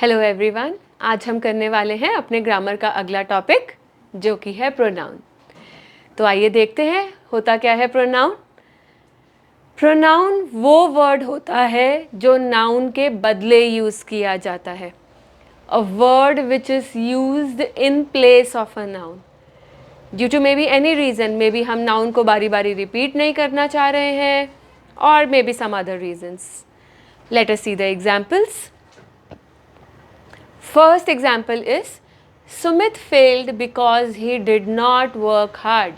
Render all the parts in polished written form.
Hello everyone, आज हम करने वाले हैं अपने ग्रामर का अगला टॉपिक जो कि है प्रोनाउन। तो आइए देखते हैं होता क्या है प्रोनाउन। प्रोनाउन वो वर्ड होता है जो नाउन के बदले यूज़ किया जाता है। A word which is used in place of a noun due to maybe any reason. Maybe हम नाउन को बारी बारी रिपीट नहीं करना चाह रहे हैं और maybe some other reasons. Let us see the examples. First example is Sumit failed because he did not work hard.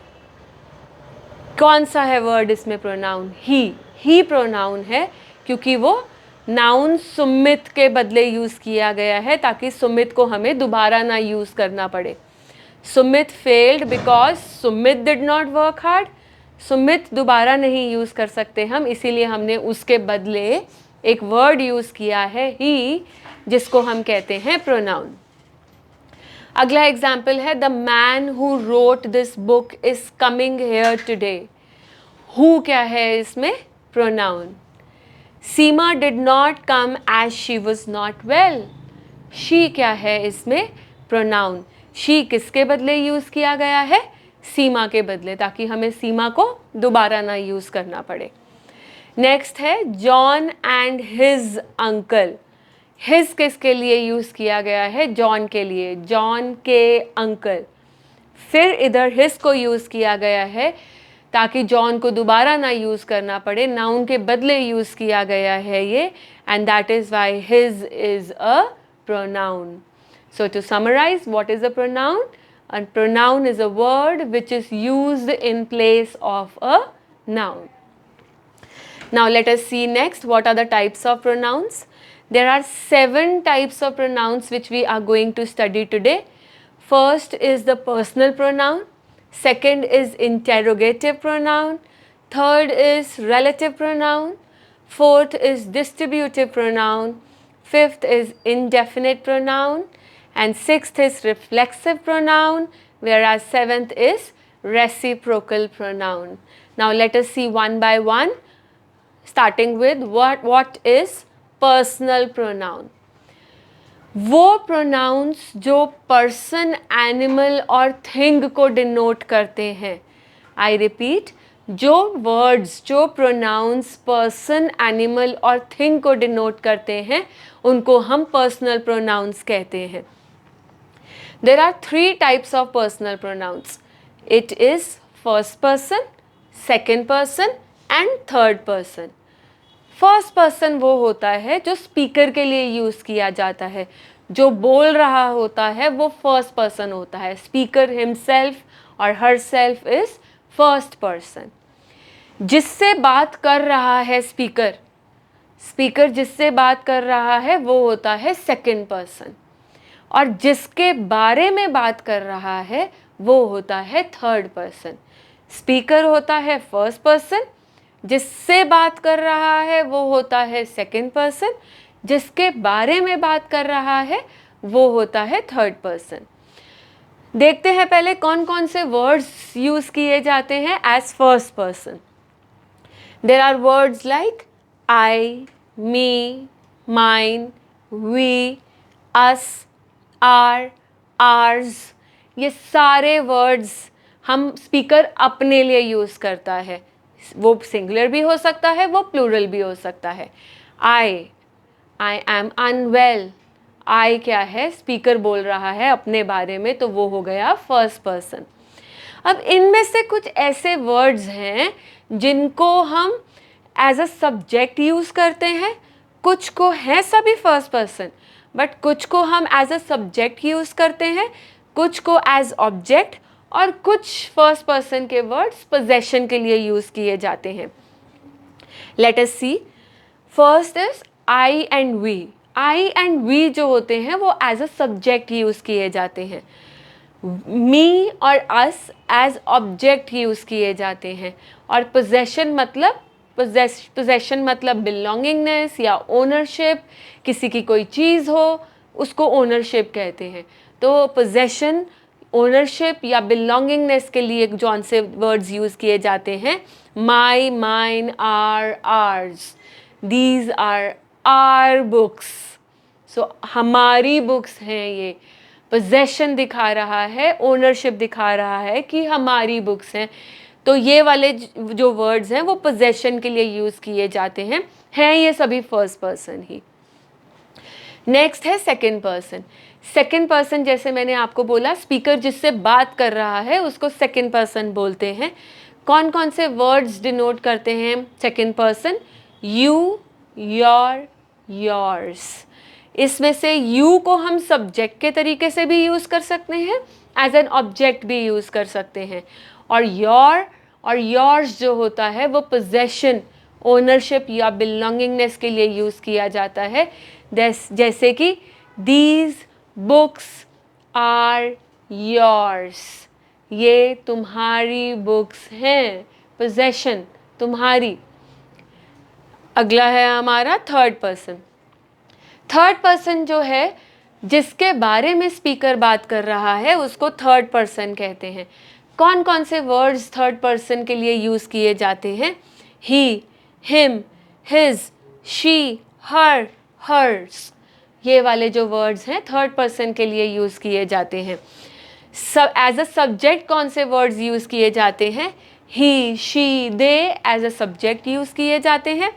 कौन सा है वर्ड इसमें प्रोनाउन? ही प्रोनाउन है क्योंकि वो नाउन सुमित के बदले यूज़ किया गया है ताकि सुमित को हमें दोबारा ना यूज़ करना पड़े। Sumit failed because Sumit did not work hard. Sumit दोबारा नहीं यूज़ कर सकते हम, इसीलिए हमने उसके बदले एक वर्ड यूज़ किया है ही, जिसको हम कहते हैं प्रोनाउन। अगला एग्जाम्पल है the man who wrote this book is coming here today. Who क्या है इसमें? Pronoun. Seema did not come as she was not well. She क्या है इसमें? प्रोनाउन। शी किसके बदले यूज़ किया गया है? सीमा के बदले, ताकि हमें सीमा को दोबारा ना यूज़ करना पड़े। नेक्स्ट है John and his uncle. His किसके लिए यूज़ किया गया है? जॉन के लिए। जॉन के अंकल। फिर इधर हिज को यूज़ किया गया है ताकि जॉन को दोबारा ना यूज़ करना पड़े, नाउन के बदले यूज़ किया गया है ये, and that is why his is a pronoun. So to summarize, what is a pronoun? A pronoun is a word which is used in place of a noun. Now let us see next what are the types of pronouns. There are 7 types of pronouns which we are going to study today. First is the personal pronoun. Second is interrogative pronoun. Third is relative pronoun. Fourth is distributive pronoun. Fifth is indefinite pronoun, and sixth is reflexive pronoun, whereas seventh is reciprocal pronoun. Now let us see one by one, starting with what is personal pronoun. वो pronouns जो person, animal और thing को denote करते हैं। I repeat, जो words, जो pronouns person, animal और thing को डिनोट करते हैं उनको हम पर्सनल प्रोनाउंस कहते हैं। There are 3 types of personal pronouns. It is first person, second person and third person. First person वो होता है जो स्पीकर के लिए यूज़ किया जाता है, जो बोल रहा होता है वो फर्स्ट पर्सन होता है। स्पीकर हिमसेल्फ और हरसेल्फ इज़ फर्स्ट पर्सन। जिससे बात कर रहा है स्पीकर जिससे बात कर रहा है वो होता है सेकंड पर्सन, और जिसके बारे में बात कर रहा है वो होता है थर्ड पर्सन। स्पीकर होता है फर्स्ट पर्सन, जिससे बात कर रहा है वो होता है सेकंड पर्सन, जिसके बारे में बात कर रहा है वो होता है थर्ड पर्सन। देखते हैं पहले कौन कौन से वर्ड्स यूज़ किए जाते हैं as first person. There are words like I, me, mine, we, us, our, ours. ये सारे वर्ड्स हम स्पीकर अपने लिए यूज़ करता है। वो सिंगुलर भी हो सकता है, वो प्लूरल भी हो सकता है। I am unwell. आई क्या है? स्पीकर बोल रहा है अपने बारे में, तो वो हो गया फर्स्ट पर्सन। अब इनमें से कुछ ऐसे वर्ड्स हैं जिनको हम एज अ सब्जेक्ट यूज़ करते हैं, कुछ को है सभी फर्स्ट पर्सन, बट कुछ को हम एज अ सब्जेक्ट यूज़ करते हैं, कुछ को एज ऑब्जेक्ट, और कुछ फर्स्ट पर्सन के वर्ड्स पोजेशन के लिए यूज़ किए जाते हैं। Let us see. First is I and we. I and we जो होते हैं वो एज अ सब्जेक्ट यूज़ किए जाते हैं। मी और अस एज ऑब्जेक्ट यूज़ किए जाते हैं, और पोजेशन मतलब बिलोंगिंगनेस या ओनरशिप। किसी की कोई चीज़ हो उसको ओनरशिप कहते हैं। तो पोजेशन, ओनरशिप या बिलोंगिंगनेस के लिए जौन से वर्ड्स यूज़ किए जाते हैं, my, mine, our, ours. These are our books. So हमारी बुक्स हैं, ये पोजेशन दिखा रहा है, ओनरशिप दिखा रहा है कि हमारी बुक्स हैं। तो ये वाले जो वर्ड्स हैं वो पोजेशन के लिए यूज़ किए जाते हैं ये सभी फर्स्ट पर्सन ही। नेक्स्ट है सेकंड पर्सन। सेकंड पर्सन जैसे मैंने आपको बोला, स्पीकर जिससे बात कर रहा है उसको सेकंड पर्सन बोलते हैं। कौन कौन से वर्ड्स डिनोट करते हैं second person? You, your, yours. इसमें से यू को हम सब्जेक्ट के तरीके से भी यूज़ कर सकते हैं, एज एन ऑब्जेक्ट भी यूज़ कर सकते हैं। और योर और योर्स जो होता है वो पोजेशन, ओनरशिप या बिलोंगिंगनेस के लिए यूज़ किया जाता है। जैसे कि दीज बुक्स आर योर्स, ये तुम्हारी बुक्स हैं, पोजेशन तुम्हारी। अगला है हमारा थर्ड पर्सन। थर्ड पर्सन जो है जिसके बारे में स्पीकर बात कर रहा है उसको थर्ड पर्सन कहते हैं। कौन कौन से वर्ड्स थर्ड पर्सन के लिए यूज़ किए जाते हैं? He, him, his, she, her, hers. ये वाले जो वर्ड्स हैं थर्ड पर्सन के लिए यूज़ किए जाते हैं। एज अ सब्जेक्ट कौन से वर्ड्स यूज़ किए जाते हैं? He, she, they as a subject use किए जाते हैं।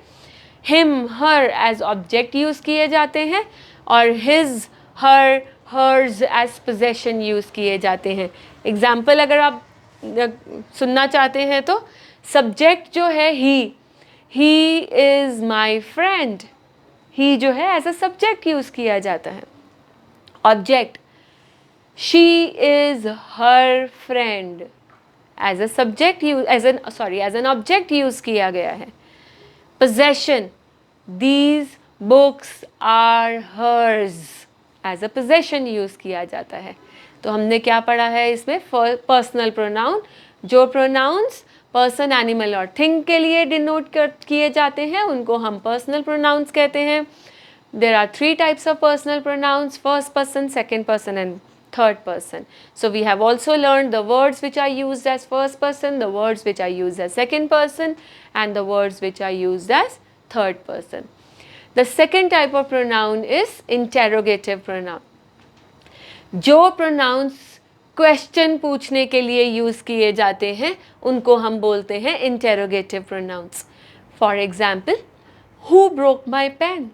Him, her as object use किए जाते हैं। और his, her, hers as possession use किए जाते हैं। एग्जाम्पल अगर आप सुनना चाहते हैं तो सब्जेक्ट जो है ही इज़ माई फ्रेंड, ही जो है एज अ सब्जेक्ट यूज़ किया जाता है। Object, she is her friend, as a subject as an object use किया गया है। Possession, these books are hers, as a possession use किया जाता है। तो हमने क्या पढ़ा है इसमें? Personal pronoun. जो प्रोनाउंस पर्सन, एनिमल और थिंग के लिए डिनोट किए जाते हैं उनको हम पर्सनल प्रोनाउंस कहते हैं। There are 3 types of personal pronouns, first person, second person and third person. So we have also learned the words which are used as first person, the words which are used as second person, and the words which are used as third person. The second type of pronoun is interrogative pronoun. जो pronouns question पूछने के लिए use किए जाते हैं उनको हम बोलते हैं interrogative pronouns. For example, who broke my pen?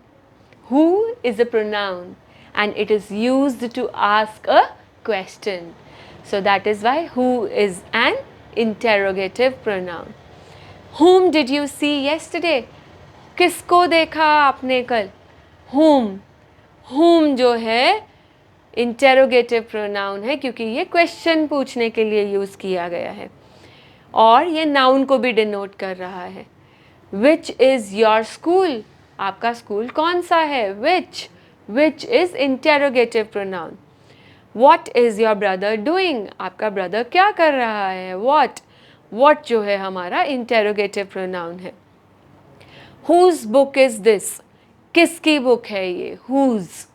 Who is a pronoun and it is used to ask a question. So that is why who is an interrogative pronoun. Whom did you see yesterday? किसको देखा आपने कल? whom जो है interrogative pronoun है क्योंकि ये question पूछने के लिए यूज़ किया गया है और ये नाउन को भी डिनोट कर रहा है। Which is your school? आपका स्कूल कौन सा है? Which is interrogative pronoun. What is your brother doing? आपका ब्रदर क्या कर रहा है? वॉट जो है हमारा इंटेरोगेटिव प्रोनाउन है। Whose book is this? किसकी बुक है ये? Whose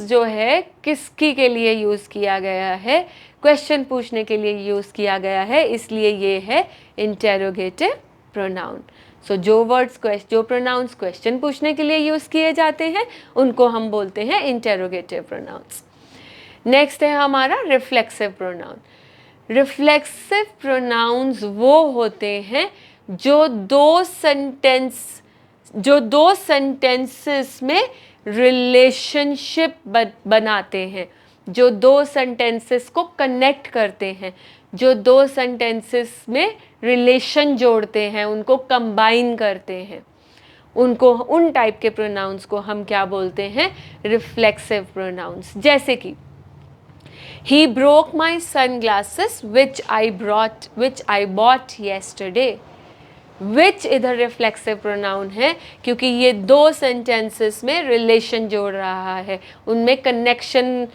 जो है किसकी के लिए यूज़ किया गया है, क्वेश्चन पूछने के लिए यूज़ किया गया है, इसलिए ये है इंटेरोगेटिव प्रोनाउन। सो जो प्रोनाउंस क्वेश्चन पूछने के लिए यूज़ किए जाते हैं उनको हम बोलते हैं इंटेरोगेटिव प्रोनाउंस। नेक्स्ट है हमारा रिफ्लेक्सिव प्रोनाउन। रिफ्लेक्सिव प्रोनाउंस वो होते हैं जो दो सेंटेंसेस में रिलेशनशिप बनाते हैं, जो दो सेंटेंसेस को कनेक्ट करते हैं, जो दो सेंटेंसेस में रिलेशन जोड़ते हैं, उनको कंबाइन करते हैं, उनको उन टाइप के प्रोनाउंस को हम क्या बोलते हैं? Reflexive pronouns. जैसे कि He broke my sunglasses which I bought yesterday. Which इधर रिफ्लेक्सिव प्रोनाउन है क्योंकि ये दो सेंटेंसेस में रिलेशन जोड़ रहा है, उनमें कनेक्शन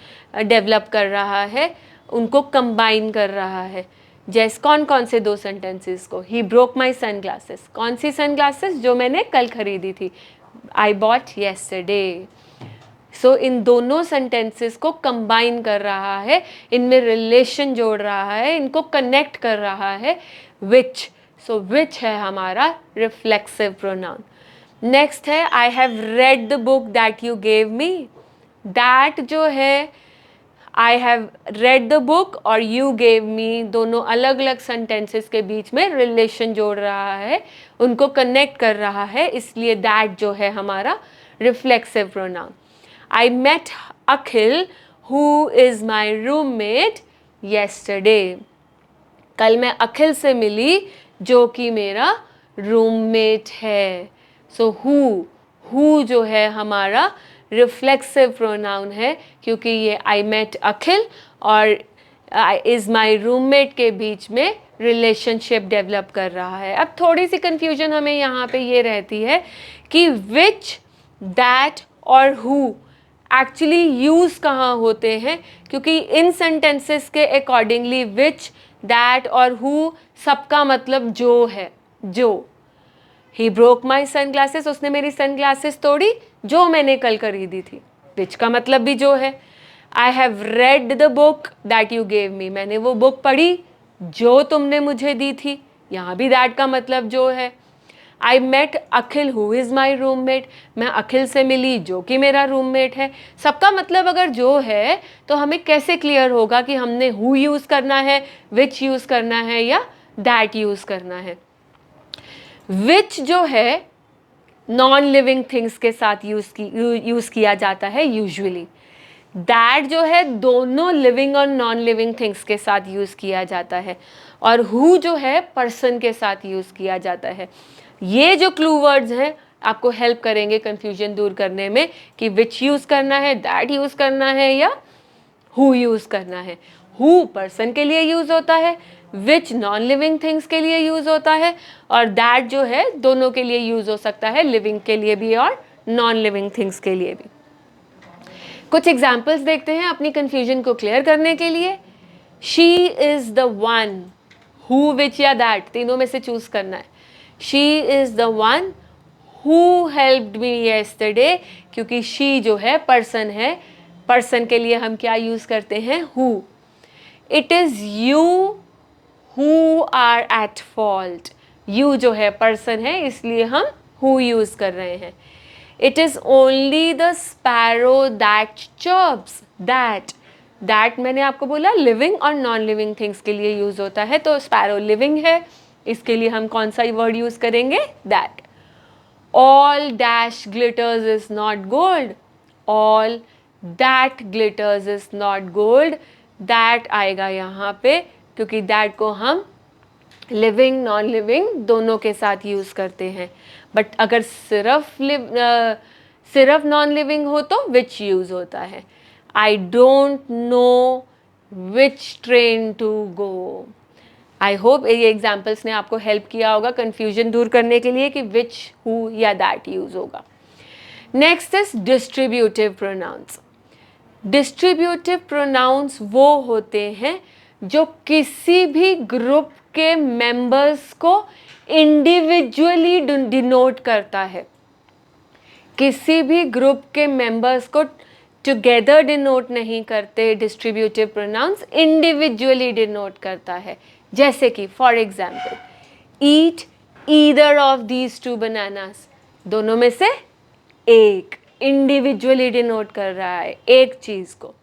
डेवलप कर रहा है, उनको कंबाइन कर रहा है। जैसे कौन से दो सेंटेंसेस को? He broke my sunglasses, कौन सी सनग्लासेस? जो मैंने कल खरीदी थी। I bought yesterday. सो इन दोनों सेंटेंसेस को कंबाइन कर रहा है, इनमें रिलेशन जोड़ रहा है, इनको कनेक्ट कर रहा है विच। सो विच है हमारा रिफ्लेक्सिव प्रोनाउन। नेक्स्ट है I have read the book that you gave me. That जो है I have read the book और यू गेव मी, दोनों अलग अलग सेंटेंसेस के बीच में रिलेशन जोड़ रहा है, उनको कनेक्ट कर रहा है, इसलिए दैट जो है हमारा reflexive pronoun. I met Akhil who is my roommate yesterday. कल मैं अखिल से मिली जो कि मेरा रूममेट है। सो हु जो है हमारा रिफ्लेक्सिव प्रोनाउन है, क्योंकि ये आई मेट अखिल और इज़ माई रूममेट के बीच में रिलेशनशिप डेवलप कर रहा है। अब थोड़ी सी कंफ्यूजन हमें यहाँ पे ये रहती है कि विच, दैट और हु एक्चुअली यूज़ कहाँ होते हैं, क्योंकि इन सेंटेंसेस के अकॉर्डिंगली विच, दैट और हु सबका मतलब जो है। जो he broke my sun glasses, उसने मेरी सन ग्लासेस तोड़ी जो मैंने कल खरीदी थी। विच का मतलब भी जो है। I have read the book that you gave me, मैंने वो बुक पढ़ी जो तुमने मुझे दी थी, यहाँ भी दैट का मतलब जो है। I met Akhil who is my roommate, मैं अखिल से मिली जो कि मेरा रूममेट है। सबका मतलब अगर जो है तो हमें कैसे क्लियर होगा कि हमने हु यूज़ करना है, विच यूज़ करना है या दैट यूज़ करना है। विच जो है नॉन लिविंग थिंग्स के साथ यूज़ किया जाता है यूजुअली। दैट जो है दोनों लिविंग और नॉन लिविंग थिंग्स के साथ यूज़ किया जाता है, और हु जो है पर्सन के साथ यूज़ किया जाता है। ये जो क्लू वर्ड्स हैं आपको हेल्प करेंगे कंफ्यूजन दूर करने में कि विच यूज़ करना है, दैट यूज़ करना है या हु यूज़ करना है। हु पर्सन के लिए यूज़ होता है, विच नॉन लिविंग थिंग्स के लिए यूज़ होता है, और दैट जो है दोनों के लिए यूज़ हो सकता है, लिविंग के लिए भी और नॉन लिविंग थिंग्स के लिए भी। कुछ एग्जाम्पल्स देखते हैं अपनी कंफ्यूजन को क्लियर करने के लिए। She is the one, who, which या दैट तीनों में से चूज़ करना है। She is the one who helped me yesterday, क्योंकि शी जो है पर्सन है, पर्सन के लिए हम क्या यूज़ करते हैं, who. It is you who are at fault, you जो है पर्सन है इसलिए हम हु यूज़ कर रहे हैं। It is only the sparrow that chirps, that मैंने आपको बोला लिविंग और नॉन लिविंग थिंग्स के लिए यूज़ होता है, तो स्पैरो लिविंग है, इसके लिए हम कौन सा वर्ड यूज़ करेंगे, that. All dash glitters is not gold, all that glitters is not gold, that आएगा यहाँ पे क्योंकि दैट को हम लिविंग नॉन लिविंग दोनों के साथ यूज़ करते हैं। बट अगर सिर्फ नॉन लिविंग हो तो विच यूज़ होता है। I don't know which train to go. I hope ये एग्जाम्पल्स ने आपको हेल्प किया होगा कंफ्यूजन दूर करने के लिए कि विच, हु या दैट यूज़ होगा। Next is distributive pronounce. Distributive pronounce वो होते हैं जो किसी भी ग्रुप के मेंबर्स को इंडिविजुअली डिनोट करता है। किसी भी ग्रुप के मेंबर्स को टुगेदर डिनोट नहीं करते, डिस्ट्रीब्यूटिव प्रोनाउंस इंडिविजुअली डिनोट करता है। जैसे कि for example, eat either of these two bananas, दोनों में से एक, इंडिविजुअली डिनोट कर रहा है एक चीज़ को।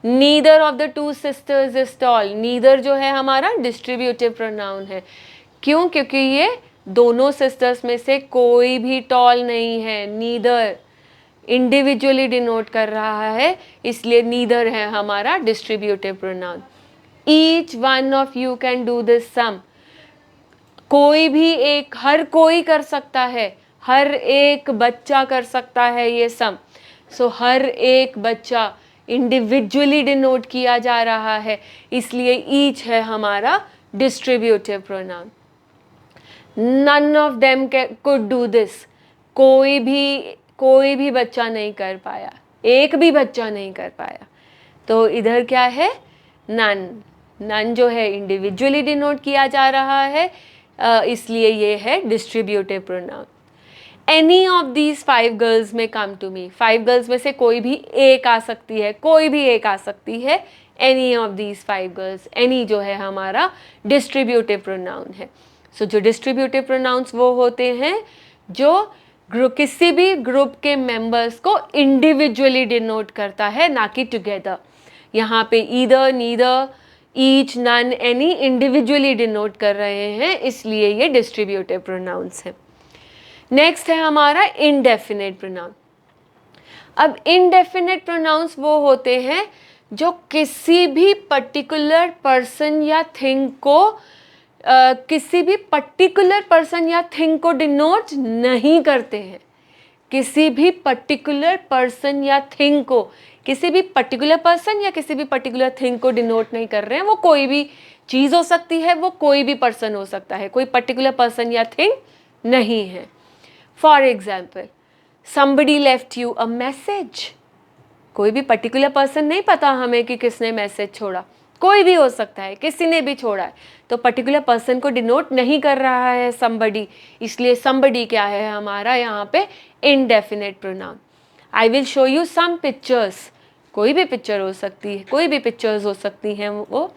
Neither of the two sisters is tall, neither जो है हमारा डिस्ट्रीब्यूटिव प्रोनाउन है। क्यों? क्योंकि ये दोनों सिस्टर्स में से कोई भी टॉल नहीं है। नीदर इंडिविजुअली डिनोट कर रहा है, इसलिए नीदर है हमारा distributive pronoun. Each one of you can do this sum, कोई भी एक, हर कोई कर सकता है, हर एक बच्चा कर सकता है ये सम। सो हर एक बच्चा इंडिविजुअली डिनोट किया जा रहा है, इसलिए ईच है हमारा distributive pronoun. None of them could do this, कोई भी बच्चा नहीं कर पाया, एक भी बच्चा नहीं कर पाया। तो इधर क्या है, नन जो है इंडिविजुअली डिनोट किया जा रहा है, इसलिए ये है distributive pronoun. Any of these 5 girls में कम टू मी, 5 गर्ल्स में से कोई भी एक आ सकती है, कोई भी एक आ सकती है। Any of these 5 girls, any जो है हमारा डिस्ट्रीब्यूटिव प्रोनाउन है। सो जो डिस्ट्रीब्यूटिव प्रोनाउंस वो होते हैं जो ग्रुप किसी भी ग्रुप के मेंबर्स को इंडिविजुअली डिनोट करता है, ना कि टुगेदर। यहाँ पे either, neither, each, none, any individually denote कर रहे हैं, इसलिए ये डिस्ट्रीब्यूटिव प्रोनाउंस है। नेक्स्ट है हमारा इनडेफिनेट प्रोनाउन। अब इनडेफिनेट प्रोनाउंस वो होते हैं जो किसी भी पर्टिकुलर पर्सन या थिंग को किसी भी पर्टिकुलर पर्सन या थिंग को डिनोट नहीं करते हैं। किसी भी पर्टिकुलर पर्सन या थिंग को, किसी भी पर्टिकुलर पर्सन या किसी भी पर्टिकुलर थिंग को डिनोट नहीं कर रहे हैं। वो कोई भी चीज़ हो सकती है, वो कोई भी पर्सन हो सकता है, कोई पर्टिकुलर पर्सन या थिंग नहीं है। For example, somebody left you a message। कोई भी पर्टिकुलर पर्सन नहीं पता हमें कि किसने मैसेज छोड़ा, कोई भी हो सकता है, किसी ने भी छोड़ा है, तो पर्टिकुलर पर्सन को डिनोट नहीं कर रहा है somebody, इसलिए somebody क्या है हमारा यहाँ पे indefinite pronoun। I will show you some pictures। कोई भी पिक्चर हो सकती है, कोई भी पिक्चर्स हो सकती हैं वो,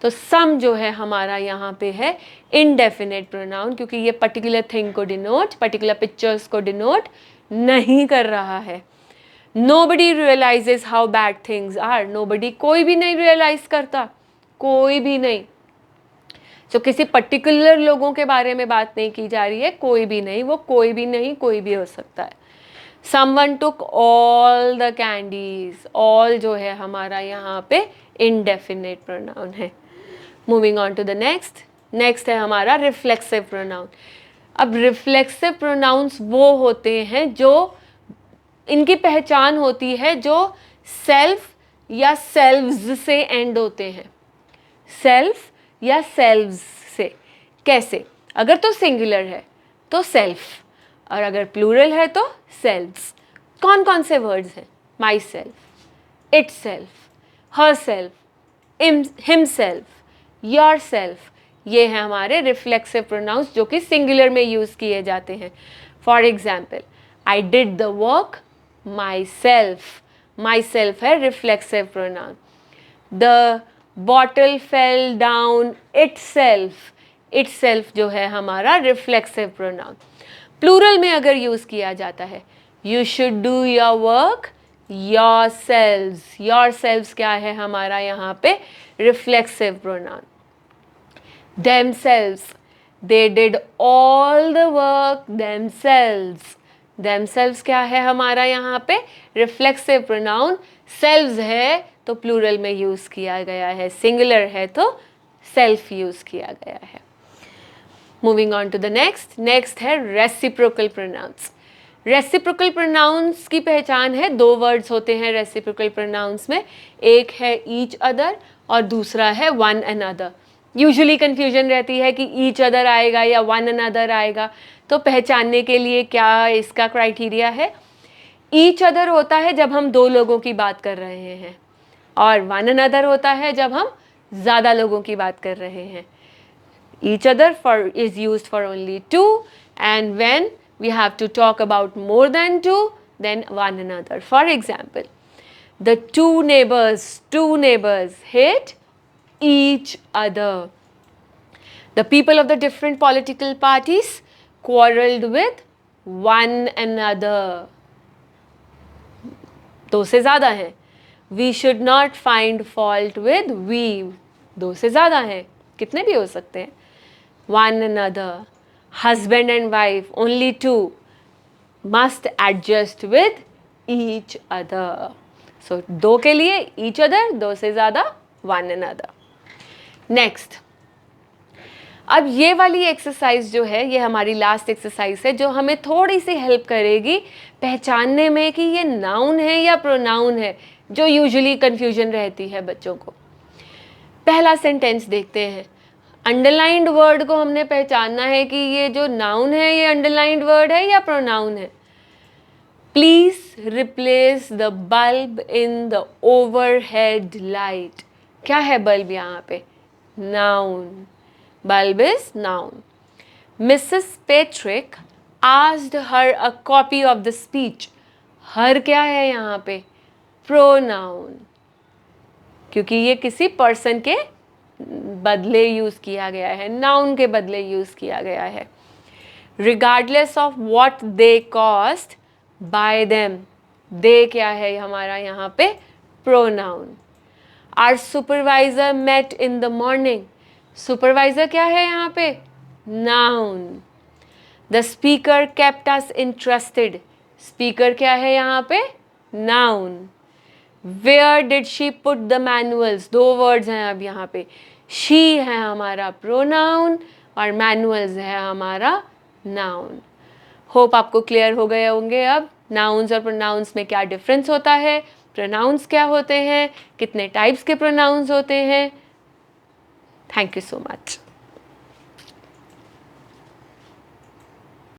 तो सम जो है हमारा यहाँ पे है indefinite pronoun, क्योंकि ये पर्टिकुलर थिंग को डिनोट, पर्टिकुलर पिक्चर्स को डिनोट नहीं कर रहा है। Nobody realizes how bad things are। Nobody कोई भी नहीं रियलाइज करता, कोई भी नहीं। तो किसी पर्टिकुलर लोगों के बारे में बात नहीं की जा रही है, कोई भी नहीं, वो कोई भी नहीं, कोई भी हो सकता है। Someone took all the candies। all जो है हमारा यहाँ पे indefinite pronoun है। Moving on to the next। next है हमारा reflexive pronoun। अब reflexive pronouns वो होते हैं जो इनकी पहचान होती है जो सेल्फ या सेल्व्स से एंड होते हैं। सेल्फ या सेल्व्स से। कैसे? अगर तो सिंगुलर है तो सेल्फ, और अगर प्लूरल है तो सेल्व्स। कौन कौन से वर्ड्स हैं? My self, it self, her self, himself, your self. ये हैं हमारे रिफ्लेक्सिव प्रोनाउंस जो कि सिंगुलर में यूज़ किए जाते हैं। For example, I did the work myself. Myself है reflexive pronoun. The bottle fell down itself. Itself जो है हमारा रिफ्लेक्सिव प्रोनाउन। प्लूरल में अगर यूज़ किया जाता है, you should do your work your selves. Your selves क्या है हमारा यहाँ पे? Reflexive pronoun. themselves, they did all the work themselves। themselves क्या है हमारा यहाँ पे? Reflexive pronoun. सेल्व्स है तो प्लूरल में यूज़ किया गया है, सिंगुलर है तो सेल्फ यूज़ किया गया है। Moving on to the next. Next है रेसिप्रोकल प्रोनाउंस। रेसिप्रोकल प्रोनाउंस की पहचान है, दो वर्ड्स होते हैं रेसिप्रोकल प्रोनाउंस में, एक है ईच अदर और दूसरा है वन अनदर। यूजुअली कन्फ्यूजन रहती है कि ईच अदर आएगा या वन अनदर आएगा, तो पहचानने के लिए क्या इसका क्राइटेरिया है? ईच अदर होता है जब हम दो लोगों की बात कर रहे हैं, और वन अनदर होता है जब हम ज़्यादा लोगों की बात कर रहे हैं। Each other for is used for only two, and when we have to talk about more than two, then one another। For example, the two neighbors hate each other। The people of the different political parties quarreled with one another। दो से ज़्यादा हैं। We should not find fault with we। दो से ज़्यादा हैं, कितने भी हो सकते हैं। One another, husband and wife, only two, must adjust with each other। so दो के लिए each other, दो से ज़्यादा one another। next, अब ये वाली एक्सरसाइज जो है, ये हमारी लास्ट एक्सरसाइज है जो हमें थोड़ी सी हेल्प करेगी पहचानने में कि ये नाउन है या प्रोनाउन है, जो यूजुअली कन्फ्यूजन रहती है बच्चों को। पहला सेंटेंस देखते हैं। अंडरलाइंड वर्ड को हमने पहचानना है कि ये जो नाउन है ये अंडरलाइंड वर्ड है या प्रोनाउन है। Please replace the bulb in the overhead light. क्या है बल्ब यहाँ पे? Noun. Bulb is noun. Mrs Patrick asked her a copy of the speech. Her क्या है यहाँ पे? प्रोनाउन, क्योंकि ये किसी पर्सन के बदले यूज़ किया गया है, नाउन के बदले यूज़ किया गया है। Regardless of what they cost by them. They क्या है हमारा यहाँ पे? Pronoun. Our supervisor met in the morning. Supervisor क्या है यहाँ पे? Noun. The speaker kept us interested. Speaker क्या है यहाँ पे? Noun. Where did she put the manuals. दो वर्ड्स हैं अब यहाँ पे। शी है हमारा प्रोनाउन और मैनुअल्स है हमारा नाउन। होप आपको क्लियर हो गए होंगे अब नाउन्स और प्रोनाउंस में क्या डिफरेंस होता है, प्रोनाउंस क्या होते हैं, कितने टाइप्स के प्रोनाउंस होते हैं। Thank you so much.